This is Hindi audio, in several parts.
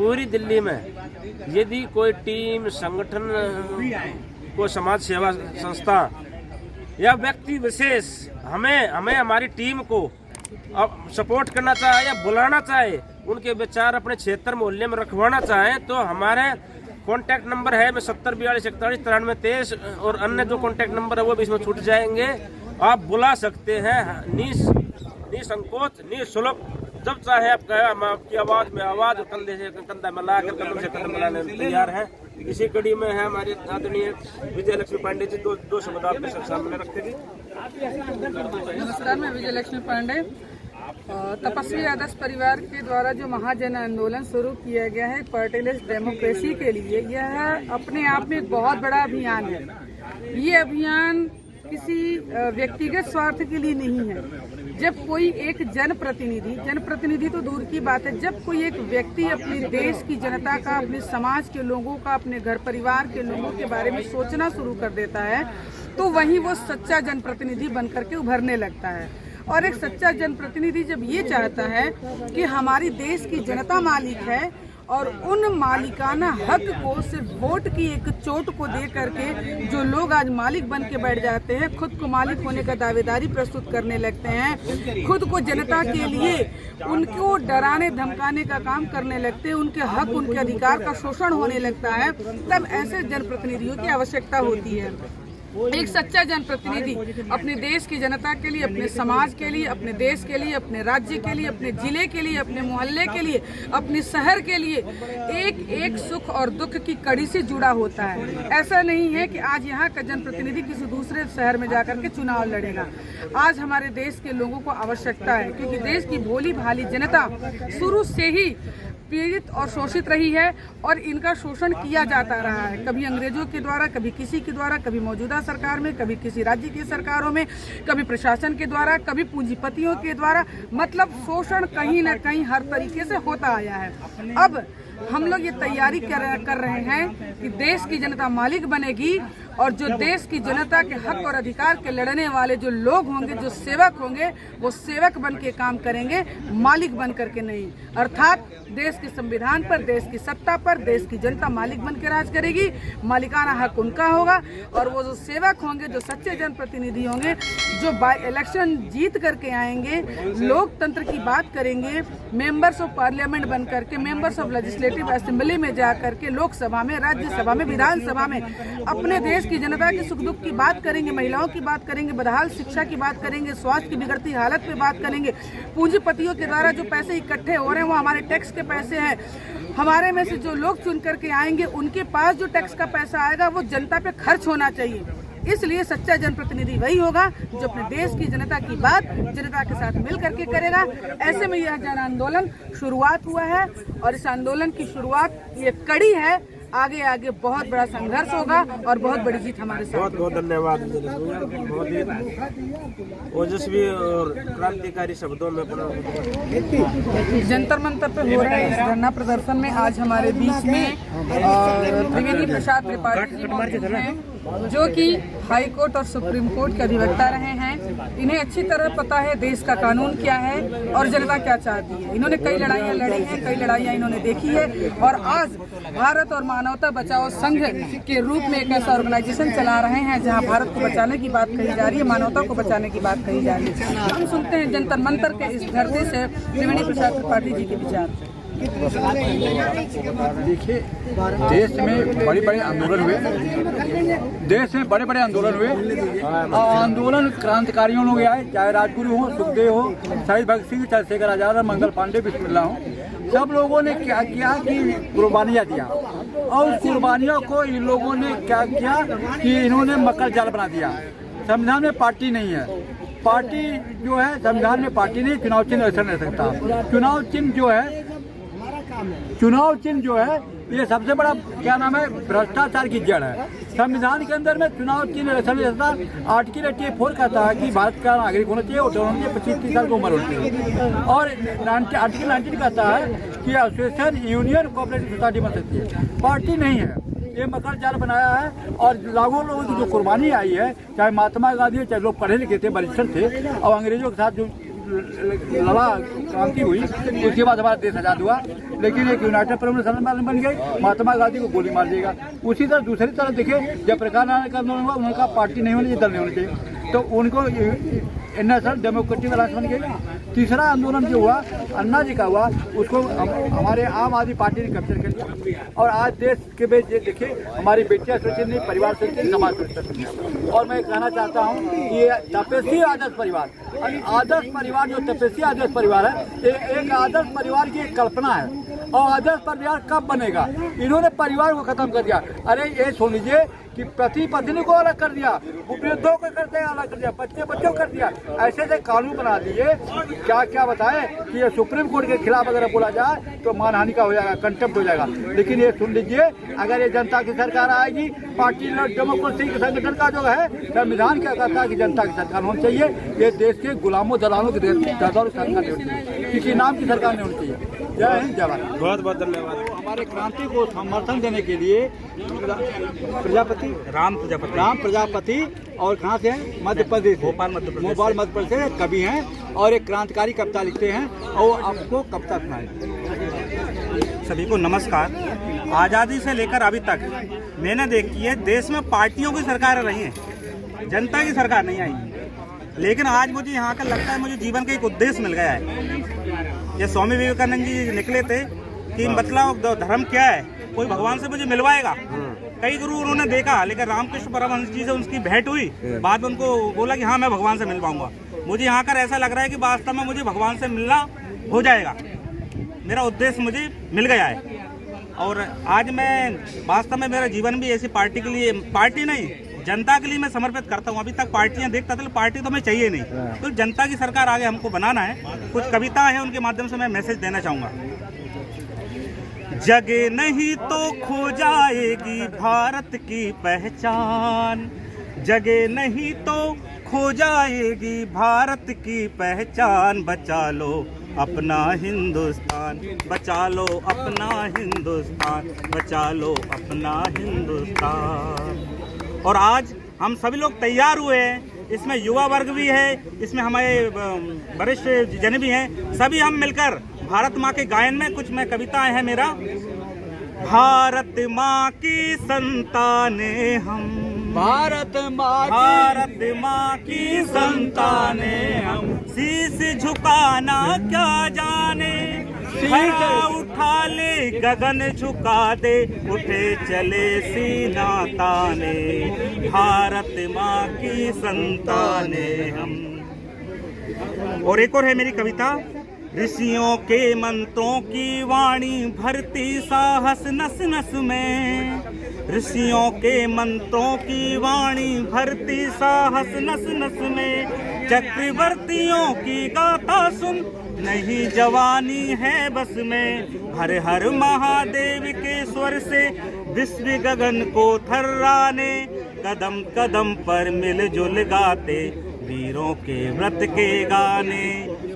पूरी दिल्ली में यदि कोई टीम, संगठन, कोई समाज सेवा संस्था या व्यक्ति विशेष हमें हमारी टीम को सपोर्ट करना चाहे या बुलाना चाहे, उनके विचार अपने क्षेत्र मोहल्ले में रखवाना चाहे, तो हमारे कॉन्टैक्ट नंबर है 70 42 41 93 23 और अन्य जो कॉन्टैक्ट नंबर है वो भी इसमें छूट जाएंगे। आप बुला सकते हैं निसंकोच, निःशुल्क, जब चाहे आप कहें। हम आपकी आवाज में आवाज और कंधे से कंधा मिलाकर कदम से कदम मिलाने तैयार हैं। इसी कड़ी में है हमारे आदरणीय विजय लक्ष्मी पांडे जी। दो शब्द आपके सामने रखेंगे। नमस्कार, मैं विजय लक्ष्मी पांडे। तपस्वी आदर्श परिवार के द्वारा जो महाजन आंदोलन शुरू किया गया है पार्टीलेस डेमोक्रेसी के लिए, यह अपने आप में एक बहुत बड़ा अभियान है। ये अभियान किसी व्यक्तिगत स्वार्थ के लिए नहीं है। जब कोई एक जनप्रतिनिधि तो दूर की बात है, जब कोई एक व्यक्ति अपने देश की जनता का, अपने समाज के लोगों का, अपने घर परिवार के लोगों के बारे में सोचना शुरू कर देता है, तो वहीं वो सच्चा जनप्रतिनिधि बनकर के उभरने लगता है। और एक सच्चा जनप्रतिनिधि जब ये चाहता है कि हमारी देश की जनता मालिक है और उन मालिकाना हक को सिर्फ वोट की एक चोट को दे करके जो लोग आज मालिक बन के बैठ जाते हैं, खुद को मालिक होने का दावेदारी प्रस्तुत करने लगते हैं, खुद को जनता के लिए उनको डराने धमकाने का काम करने लगते हैं, उनके हक, उनके अधिकार का शोषण होने लगता है, तब ऐसे जनप्रतिनिधियों की आवश्यकता होती है। एक सच्चा जनप्रतिनिधि अपने देश की जनता के लिए, अपने समाज के लिए, अपने देश के लिए, अपने राज्य के लिए, अपने जिले के लिए, अपने मोहल्ले के लिए, अपने शहर के लिए एक एक सुख और दुख की कड़ी से जुड़ा होता है। ऐसा नहीं है कि आज यहाँ का जनप्रतिनिधि किसी दूसरे शहर में जाकर के चुनाव लड़ेगा। आज हमारे देश के लोगों को आवश्यकता है, क्योंकि देश की भोली भाली जनता शुरू से ही पीड़ित और शोषित रही है और इनका शोषण किया जाता रहा है, कभी अंग्रेजों के द्वारा, कभी किसी के द्वारा, कभी मौजूदा सरकार में, कभी किसी राज्य की सरकारों में, कभी प्रशासन के द्वारा, कभी पूंजीपतियों के द्वारा। मतलब शोषण कहीं न कहीं हर तरीके से होता आया है। अब हम लोग ये तैयारी कर रहे हैं कि देश की जनता मालिक बनेगी और जो देश की जनता के हक और अधिकार के लड़ने वाले जो लोग होंगे, जो सेवक होंगे, वो सेवक बन के काम करेंगे, मालिक बन करके नहीं। अर्थात देश के संविधान पर, देश की सत्ता पर देश की जनता मालिक बन के राज करेगी, मालिकाना हक उनका होगा। और वो जो सेवक होंगे, जो सच्चे जनप्रतिनिधि होंगे, जो बाई इलेक्शन जीत करके आएंगे, लोकतंत्र की बात करेंगे, मेंबर्स ऑफ पार्लियामेंट बन करके, मेंबर्स ऑफ लेजिस्लेटिव असेंबली में जा करके, लोकसभा में, राज्यसभा में, विधानसभा में अपने देश की जनता के सुख दुख की बात करेंगे, महिलाओं की बात करेंगे, बदहाल शिक्षा की बात करेंगे, स्वास्थ्य की बिगड़ती हालत पे बात करेंगे। पूंजीपतियों के द्वारा जो पैसे इकट्ठे हो रहे हैं वो हमारे टैक्स के पैसे हैं। हमारे में से जो लोग चुन करके आएंगे, उनके पास जो टैक्स का पैसा आएगा वो जनता पे खर्च होना चाहिए। इसलिए सच्चा जनप्रतिनिधि वही होगा जो अपने देश की जनता की बात जनता के साथ मिल करके करेगा। ऐसे में यह जन आंदोलन शुरुआत हुआ है और इस आंदोलन की शुरुआत ये कड़ी है। आगे आगे बहुत बड़ा संघर्ष होगा और बहुत बड़ी जीत हमारे साथ। बहुत बहुत धन्यवाद। बहुत ही ओजस्वी और क्रांतिकारी शब्दों में जंतर मंतर पर हो रहे इस धरना प्रदर्शन में आज हमारे बीच में त्रिवेणी प्रसाद त्रिपाठी जी मौजूद हैं, जो कि हाई कोर्ट और सुप्रीम कोर्ट के अधिवक्ता रहे हैं। इन्हें अच्छी तरह पता है देश का कानून क्या है और जनता क्या चाहती है। इन्होंने कई लड़ाइयाँ लड़ी हैं, कई लड़ाइयाँ इन्होंने देखी है और आज भारत और मानवता बचाओ संघ के रूप में एक ऐसा ऑर्गेनाइजेशन चला रहे हैं जहां भारत को बचाने की बात कही जा रही है, मानवता को बचाने की बात कही जा रही है। हम सुनते हैं जंतर मंतर के इस धरती से त्रिवेणी प्रसाद त्रिपाठी जी के विचार। देखिए, देश में बड़े बड़े आंदोलन हुए, आंदोलन क्रांतिकारियों लोग आए, चाहे राजगुरु हो, सुखदेव हो, शहीद भगत सिंह, चंद्रशेखर आजाद, मंगल पांडे, बिस्मिल्लाह हो, सब लोगों ने क्या किया कि कुर्बानियाँ दिया। और उस कुर्बानियों को इन लोगों ने क्या किया कि इन्होंने मकर जाल बना दिया। संविधान में पार्टी नहीं है, पार्टी जो है संविधान में पार्टी नहीं, चुनाव चिन्ह ऐसा नहीं सकता। चुनाव चिन्ह जो है ये सबसे बड़ा क्या नाम है, भ्रष्टाचार की जड़ है। संविधान के अंदर में चुनाव चिन्ह ऐसा नहीं सकता। आर्टिकल 84 कहता है कि भारत का नागरिक होना चाहिए और 25-30 साल की उम्र होती है। और आर्टिकल 19 कहता है कि एसोसिएशन, यूनियन, कोऑपरेटिव सोसाइटी बन सकती है, पार्टी नहीं है। ये मकर जाल बनाया है और लाखों लोगों की जो कुर्बानी आई है, चाहे महात्मा गांधी, चाहे लोग पढ़े लिखे थे, बरिष्ठ थे और अंग्रेजों के साथ जो लड़ा, क्रांति हुई, उसके बाद हमारा देश आज़ाद हुआ। लेकिन एक यूनाइटेड प्रोविडेंस बन गई, महात्मा गांधी को गोली मार देगा। उसी तरह दूसरी तरफ देखिए, जब प्रकाश नारायण का आंदोलन हुआ, उनका पार्टी नहीं होनी चाहिए, दल नहीं होनी चाहिए, तो उनको नेशनल डेमोक्रेटिक अलायंस बन गई। तीसरा आंदोलन जो हुआ अन्ना जी का हुआ, उसको हमारे आम आदमी पार्टी ने कैप्चर कर लिया। और आज देश के बीच देखिए, हमारी बेटियां सुरक्षित नहीं, परिवार सुरक्षित, समाज सुरक्षित नहीं। और मैं कहना चाहता हूँ कि ये तपस्वी आदर्श परिवार, आदर्श परिवार जो तपस्वी आदर्श परिवार है, एक आदर्श परिवार की एक कल्पना है। और आदर्श परिवार कब बनेगा? इन्होंने परिवार को खत्म कर दिया। अरे ये सुन लीजिए कि पति पत्नी को अलग कर दिया, वृद्धों को करते अलग कर दिया, बच्चे बच्चों को कर दिया, ऐसे ऐसे कानून बना दिए। क्या क्या बताएं कि ये सुप्रीम कोर्ट के खिलाफ अगर बोला जाए तो मानहानि का हो जाएगा, कंटेम्प्ट हो जाएगा। लेकिन ये सुन लीजिए, अगर ये जनता की सरकार आएगी, पार्टी डेमोक्रेसी संगठन का जो है संविधान क्या कहता है कि जनता की सरकार होनी चाहिए। ये देश के गुलामों दलालों की सरकार नहीं होनी चाहिए, किसी नाम की सरकार नहीं होनी चाहिए। जय हिंद, जय भारत। बहुत बहुत धन्यवाद। हमारे क्रांति को समर्थन देने के लिए राम प्रजापति और कहाँ से हैं? मध्य प्रदेश, भोपाल मध्य प्रदेश से कवि हैं और एक क्रांतिकारी कविता लिखते हैं और आपको कविता सुनाए। सभी को नमस्कार। आज़ादी से लेकर अभी तक मैंने देखी है, देश में पार्टियों की सरकार रही है, जनता की सरकार नहीं आई। लेकिन आज मुझे यहाँ का लगता है, मुझे जीवन का एक उद्देश्य मिल गया है। ये स्वामी विवेकानंद जी निकले थे कि मतलब धर्म क्या है, कोई भगवान से मुझे मिलवाएगा। कई गुरु उन्होंने देखा, लेकिन रामकृष्ण परमहंस जी से उनकी भेंट हुई, बाद में उनको बोला कि हाँ मैं भगवान से मिल पाऊंगा। मुझे यहाँ कर ऐसा लग रहा है कि वास्तव में मुझे भगवान से मिलना हो जाएगा, मेरा उद्देश्य मुझे मिल गया है। और आज मैं वास्तव में मेरा जीवन भी ऐसी पार्टी के लिए, पार्टी नहीं जनता के लिए मैं समर्पित करता हूँ। अभी तक पार्टियां देखता था, पार्टी तो हमें चाहिए नहीं, तो जनता की सरकार आगे हमको बनाना है। कुछ कविता है, उनके माध्यम से मैं मैसेज देना चाहूँगा। जगे नहीं तो खो जाएगी भारत की पहचान, जगे नहीं तो खो जाएगी भारत की पहचान। बचा लो अपना हिंदुस्तान, बचा लो अपना हिंदुस्तान, बचा लो अपना हिंदुस्तान। और आज हम सभी लोग तैयार हुए हैं, इसमें युवा वर्ग भी है, इसमें हमारे वरिष्ठ जन भी हैं, सभी हम मिलकर भारत माँ के गायन में कुछ मैं कविताएं हैं मेरा। भारत माँ की संतानें हम, भारत माँ की संतानें हम, शीश झुकाना क्या जाने, खड़ा उठा ले गगन झुका दे, उठे चले सीना ताने, भारत माँ की संतानें हम। और एक और है मेरी कविता। ऋषियों के मंत्रों की वाणी भरती साहस नस नस में, ऋषियों के मंत्रों की वाणी भरती साहस नस नस में। चक्रवर्तियों की गाथा सुन, नहीं जवानी है बस में। हर हर महादेव के स्वर से विश्व गगन को थर्राने, कदम कदम पर मिलजुल गाते वीरों के व्रत के गाने।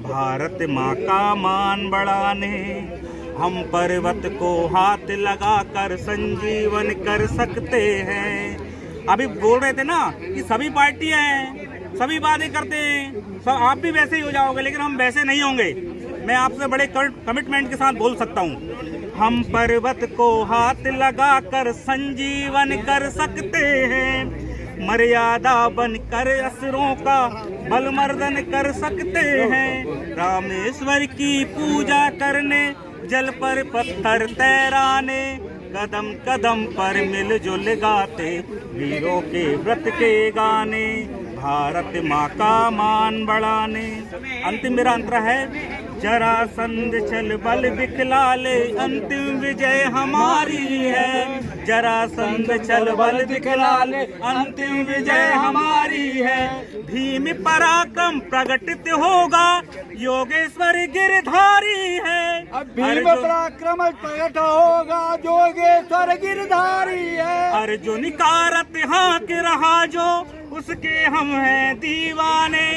भारत माँ का मान बढ़ाने, हम पर्वत को हाथ लगाकर संजीवन कर सकते हैं। अभी बोल रहे थे ना कि सभी पार्टियां हैं, सभी बातें करते हैं, सब आप भी वैसे ही हो जाओगे, लेकिन हम वैसे नहीं होंगे। मैं आपसे बड़े कमिटमेंट के साथ बोल सकता हूँ, हम पर्वत को हाथ लगाकर संजीवन कर सकते हैं। मर्यादा बनकर असुरों का बलमर्दन कर सकते हैं। रामेश्वर की पूजा करने, जल पर पत्थर तैराने, कदम कदम पर मिलजुल गाते वीरों के व्रत के गाने। भारत माँ का मान बढ़ाने। अंतिम मेरा अंतरा है, जरासंध छल बल दिखला ले, अंतिम विजय हमारी है। जरासंध छल बल दिखला ले, अंतिम विजय हमारी है। भीम पराक्रम प्रकटित होगा, योगेश्वर गिरधारी है। भीम पराक्रम प्रकट होगा, योगेश्वर गिरधारी है। अर्जुन का रथ हाँक रहा जो, उसके हम हैं दीवाने।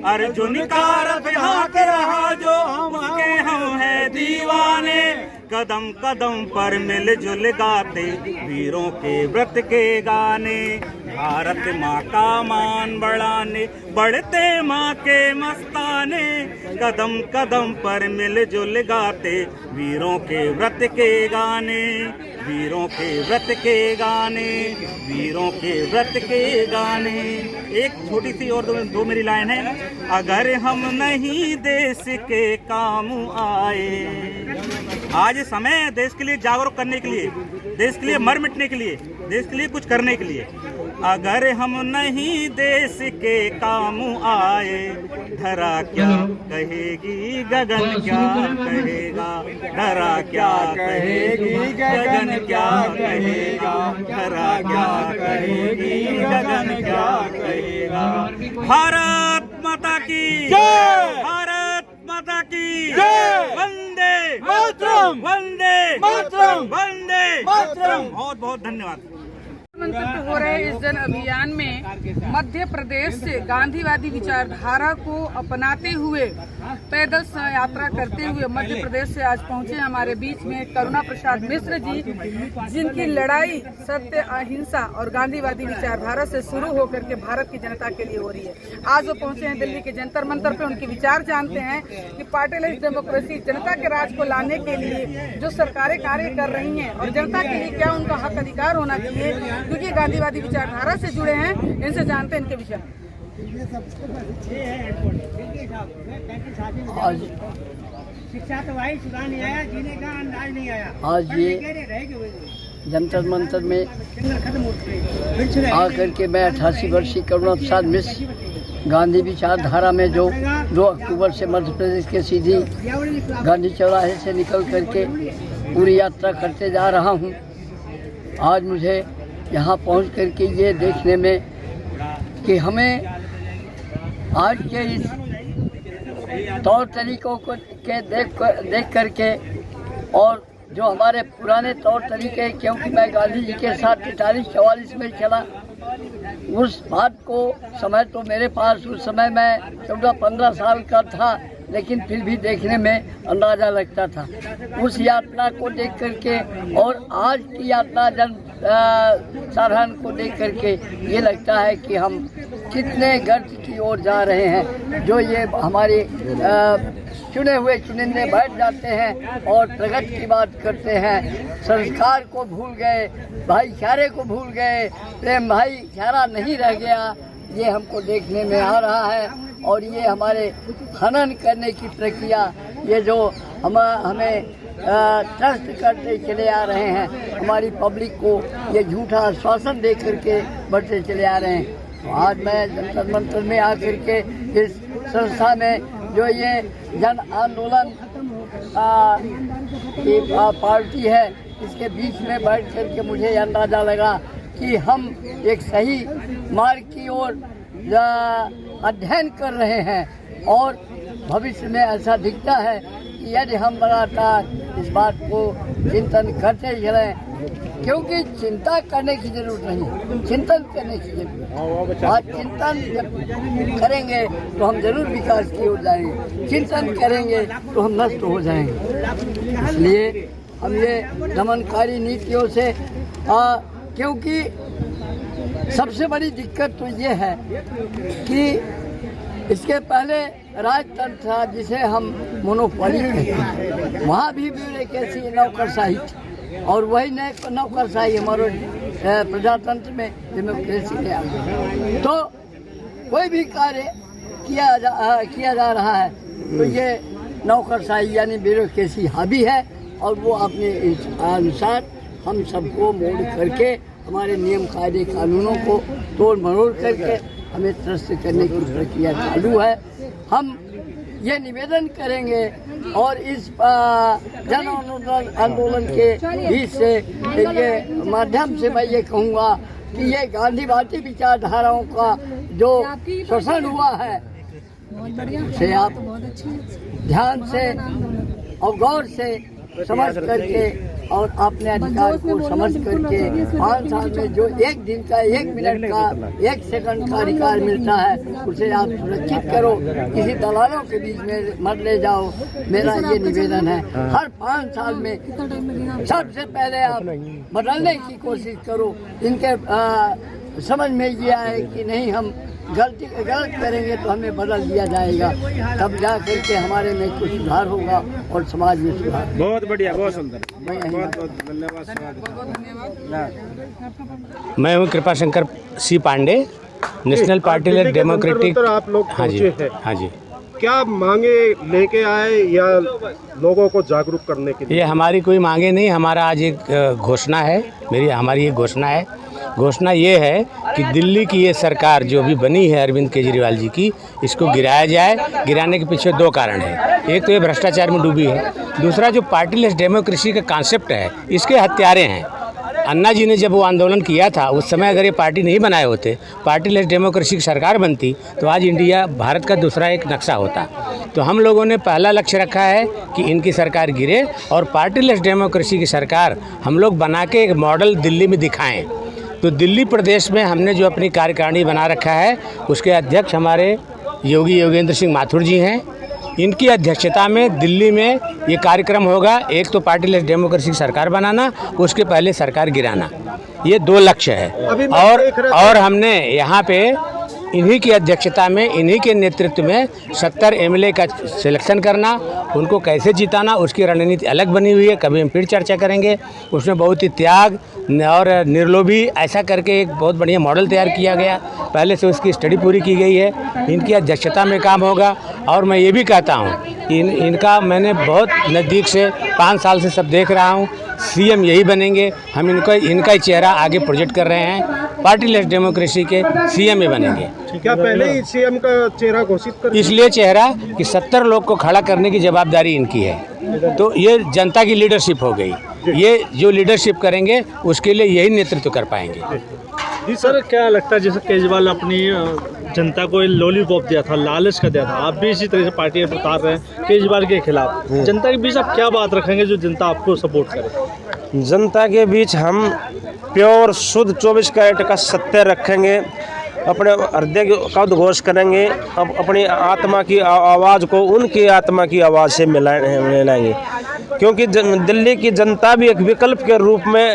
अर्जुन का रथ हाँक रहा जो, उसके हम हैं दीवाने। कदम कदम पर मिलजुल गाते वीरों के व्रत के गाने, भारत माँ का मान बढ़ाने बढ़ते माँ के मस्ताने। कदम कदम पर मिलजुल गाते वीरों के व्रत के गाने, वीरों के व्रत के गाने, वीरों के व्रत के गाने। एक छोटी सी और दो मेरी लाइन है। अगर हम नहीं देश के काम आए, आज समय है देश के लिए जागरूक करने के लिए, देश के लिए मर मिटने के लिए, देश के लिए कुछ करने के लिए। अगर हम नहीं देश के काम आए, धरा क्या कहेगी गगन क्या कहेगा, धरा क्या कहेगी गगन क्या कहेगा, धरा क्या कहेगी गगन क्या कहेगा। भारत माता की जय, भारत माता की जय, वंदे मातरम, वंदे मातरम, वंदे मातरम। बहुत बहुत धन्यवाद। मंतव्य हो रहे इस जन अभियान में मध्य प्रदेश से गांधीवादी विचारधारा को अपनाते हुए पैदल यात्रा करते हुए मध्य प्रदेश से आज पहुंचे हमारे बीच में करुणा प्रसाद मिश्र जी, जिनकी लड़ाई सत्य, अहिंसा और गांधीवादी विचारधारा से शुरू होकर के भारत की जनता के लिए हो रही है। आज वो पहुंचे हैं दिल्ली के जंतर मंतर पे। उनके विचार जानते हैं कि पार्टीलेस डेमोक्रेसी, जनता के राज को लाने के लिए जो सरकारें कार्य कर रही हैं और जनता के लिए क्या उनका हक अधिकार होना चाहिए, क्योंकि गांधीवादी विचारधारा से जुड़े हैं। इनसे जानते हैं इनके विषय में। आज शिक्षा तो भाई सुधार नहीं आया, जीने का अंदाज नहीं आया। आज ये जंतर मंतर में आकर के मैं 88 वर्षीय करुणा प्रसाद मिश्र गांधी विचारधारा में जो 2 अक्टूबर से मध्य प्रदेश के सीधी गांधी चौराहे से निकल करके पूरी यात्रा करते जा रहा हूँ। आज मुझे यहाँ पहुँच करके ये देखने में कि हमें आज के इस तौर तरीकों को के देख करके और जो हमारे पुराने तौर तरीके, क्योंकि मैं गांधी जी के साथ 43-44 में चला, उस बात को समय तो मेरे पास उस समय मैं 14-15 साल का था, लेकिन फिर भी देखने में अंदाज़ा लगता था। उस यात्रा को देख करके और आज की यात्रा जन साधारण को देख करके ये लगता है कि हम कितने गर्त की ओर जा रहे हैं। जो ये हमारे चुने हुए चुनिंदे बैठ जाते हैं और प्रगति की बात करते हैं, संस्कार को भूल गए, भाईचारे को भूल गए, प्रेम भाईचारा नहीं रह गया, ये हमको देखने में आ रहा है। और ये हमारे हनन करने की प्रक्रिया, ये जो हमें ट्रस्ट करते चले आ रहे हैं, हमारी पब्लिक को ये झूठा आश्वासन दे करके बढ़ते चले आ रहे हैं। तो आज मैं जंतर मंतर में आकर के इस संस्था में जो ये जन आंदोलन की पार्टी है, इसके बीच में बैठ करके मुझे अंदाज़ा लगा कि हम एक सही मार्ग की ओर अध्ययन कर रहे हैं और भविष्य में ऐसा दिखता है कि यदि हम लगातार इस बात को चिंतन करते चलें, क्योंकि चिंता करने की जरूरत नहीं, चिंतन करने की जरूरत है। आज चिंतन जब करेंगे तो हम जरूर विकास की ओर जाएंगे, चिंतन करेंगे तो हम नष्ट हो जाएंगे। इसलिए हम ये दमनकारी नीतियों से क्योंकि सबसे बड़ी दिक्कत तो ये है कि इसके पहले राजतंत्र था जिसे हम मोनोपोली कहते हैं, वहाँ भी ब्यूरोक्रेसी नौकरशाही थी और वही नौकरशाही हमारे प्रजातंत्र में डेमोक्रेसी में आ गई। तो कोई भी कार्य किया जा रहा है तो ये नौकरशाही यानी ब्यूरोक्रेसी हावी है और वो अपने अनुसार हम सबको मोड़ करके हमारे नियम कायदे कानूनों को तोड़ मरोड़ करके हमें त्रस्त करने की प्रक्रिया चालू है। हम ये निवेदन करेंगे और इस जन आंदोलन के बीच से ये माध्यम से मैं ये कहूँगा कि ये गांधीवादी विचारधाराओं का जो शोषण हुआ है उसे आप ध्यान से और गौर से समझ करके और अपने अधिकार को समझ करके 5 साल में जो 1 दिन का 1 मिनट का 1 सेकंड का अधिकार मिलता है उसे आप सुरक्षित करो, किसी दलालों के बीच में मत ले जाओ। मेरा ये निवेदन है, हर 5 साल में सबसे पहले आप बदलने की कोशिश करो। इनके समझ में ये आए कि नहीं हम गलत करेंगे तो हमें बदल दिया जाएगा, तब जा करके हमारे में कुछ सुधार होगा और समाज में सुधार। बहुत बढ़िया, बहुत सुंदर, बहुत बहुत धन्यवाद। मैं हूँ कृपा शंकर सी पांडे, नेशनल पार्टी डेमोक्रेटिक। आप लोग हाँ जी, पहुंचे हैं, हाँ जी। क्या मांगे लेके आए या लोगों को जागरूक करने के लिए? ये हमारी कोई मांगे नहीं, हमारा आज एक घोषणा है, हमारी एक घोषणा है। घोषणा ये है कि दिल्ली की ये सरकार जो भी बनी है अरविंद केजरीवाल जी की, इसको गिराया जाए। गिराने के पीछे 2 कारण है, एक तो ये भ्रष्टाचार में डूबी है, दूसरा जो पार्टीलेस डेमोक्रेसी का कॉन्सेप्ट है इसके हत्यारे हैं। अन्ना जी ने जब वो आंदोलन किया था उस समय अगर ये पार्टी नहीं बनाए होते, पार्टीलेस डेमोक्रेसी की सरकार बनती तो आज इंडिया भारत का दूसरा एक नक्शा होता। तो हम लोगों ने पहला लक्ष्य रखा है कि इनकी सरकार गिरे और पार्टीलेस डेमोक्रेसी की सरकार हम लोग बना के एक मॉडल दिल्ली में दिखाएं। तो दिल्ली प्रदेश में हमने जो अपनी कार्यकारिणी बना रखा है उसके अध्यक्ष हमारे योगी योगेंद्र सिंह माथुर जी हैं। इनकी अध्यक्षता में दिल्ली में ये कार्यक्रम होगा। एक तो पार्टीलेस डेमोक्रेसी की सरकार बनाना, उसके पहले सरकार गिराना, ये 2 लक्ष्य है। और हमने यहाँ पे इन्हीं की अध्यक्षता में, इन्हीं के नेतृत्व में 70 MLA का सिलेक्शन करना, उनको कैसे जिताना उसकी रणनीति अलग बनी हुई है, कभी हम फिर चर्चा करेंगे। उसमें बहुत ही त्याग और निर्लोभी ऐसा करके एक बहुत बढ़िया मॉडल तैयार किया गया, पहले से उसकी स्टडी पूरी की गई है। इनकी अध्यक्षता में काम होगा और मैं ये भी कहता हूँ कि इनका मैंने बहुत नज़दीक से 5 साल से सब देख रहा हूँ। CM यही बनेंगे, हम इनका ही चेहरा आगे प्रोजेक्ट कर रहे हैं, पार्टीलेस डेमोक्रेसी के CM ही बनेंगे। क्या पहले ही CM का चेहरा घोषित कर? इसलिए चेहरा कि 70 लोग को खड़ा करने की जवाबदारी इनकी है, तो ये जनता की लीडरशिप हो गई। ये जो लीडरशिप करेंगे उसके लिए यही नेतृत्व कर पाएंगे। जी सर, क्या लगता है जैसे केजरीवाल अपनी जनता को लॉलीपॉप दिया था, लालच का दिया था, आप भी इसी तरह से पार्टी उतार रहे हैं केजरीवाल के खिलाफ, जनता के बीच आप क्या बात रखेंगे जो जनता आपको सपोर्ट करे? जनता के बीच हम प्योर शुद्ध 24 कैरेट का सत्य रखेंगे, अपने हृदय का उद्घोष करेंगे, अपनी आत्मा की आवाज़ को उनकी आत्मा की आवाज़ से मिलाएंगे। क्योंकि दिल्ली की जनता भी एक विकल्प के रूप में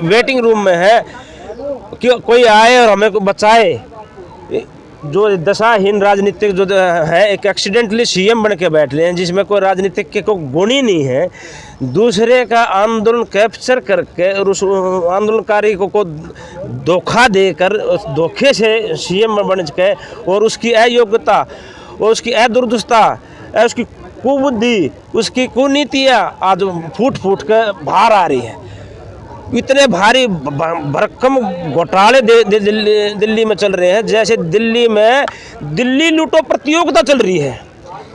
वेटिंग रूम में है कि कोई आए और हमें बचाए। जो दशाहीन राजनीतिक जो है, एक एक्सीडेंटली CM बन के बैठ रहे हैं जिसमें कोई राजनीतिक के कोई गुण ही नहीं है। दूसरे का आंदोलन कैप्चर करके और उस आंदोलनकारी को धोखा देकर उस धोखे से CM बन के, और उसकी अयोग्यता और उसकी अदुरुस्ता, उसकी कुबुद्धि, उसकी कुनीतियाँ आज फूट फूट कर बाहर आ रही है। इतने भारी भरकम घोटाले दिल्ली में चल रहे हैं, जैसे दिल्ली में दिल्ली लूटो प्रतियोगिता चल रही है।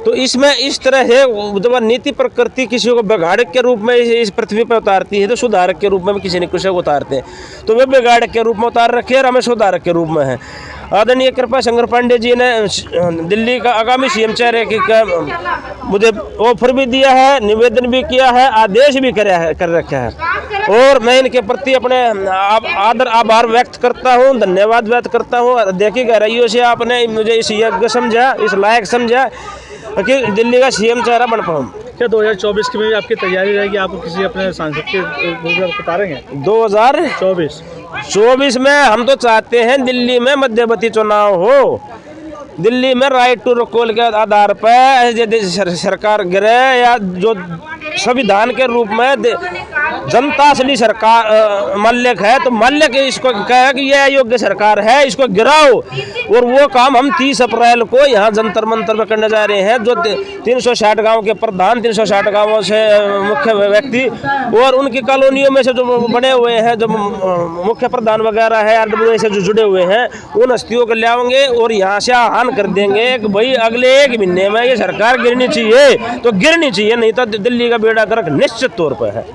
तो इसमें इस तरह है, जब नीति प्रकृति किसी को बिगाड़क के रूप में इस पृथ्वी पर उतारती है तो सुधारक के रूप में भी किसी न किसी को उतारते हैं। तो वे बिगाड़क के रूप में उतार रखे और हमें सुधारक के रूप में है। आदरणीय कृपा शंकर पांडे जी ने दिल्ली का आगामी CM चेहरे की मुझे ऑफर भी दिया है, निवेदन भी किया है, आदेश भी कर रखा है। और मैं इनके प्रति अपने आदर आभार व्यक्त करता हूँ, धन्यवाद व्यक्त करता हूँ। देखी गहराइयों से आपने मुझे इस योग्य समझा, इस लायक समझा कि दिल्ली का CM चेहरा बन पाऊँ। क्या 2024 की में भी आपकी तैयारी रहेगी? आपको किसी अपने सांसद के उतारेंगे? 2024 में हम तो चाहते हैं दिल्ली में मध्यवर्ती चुनाव हो, दिल्ली में राइट टू रिकॉल के आधार पर यदि सरकार गिरे या जो संविधान के रूप में जनता असली सरकार मल्लिक है, तो मल्लिक इसको कहे कि यह अयोग्य सरकार है, इसको गिराओ। और वो काम हम 30 अप्रैल को यहाँ जंतर मंतर में करने जा रहे हैं। जो 360 गांव के प्रधान, 360 गांवों से मुख्य व्यक्ति और उनकी कॉलोनियों में से जो बने हुए हैं, जो मुख्य प्रधान वगैरह है, RWA से जो जुड़े हुए हैं, उन हस्तियों को ले आएंगे और यहाँ से आह्वान कर देंगे कि भाई अगले 1 महीने में ये सरकार गिरनी चाहिए, तो गिरनी चाहिए, नहीं तो दिल्ली का बेड़ा गर्क निश्चित तौर पर है।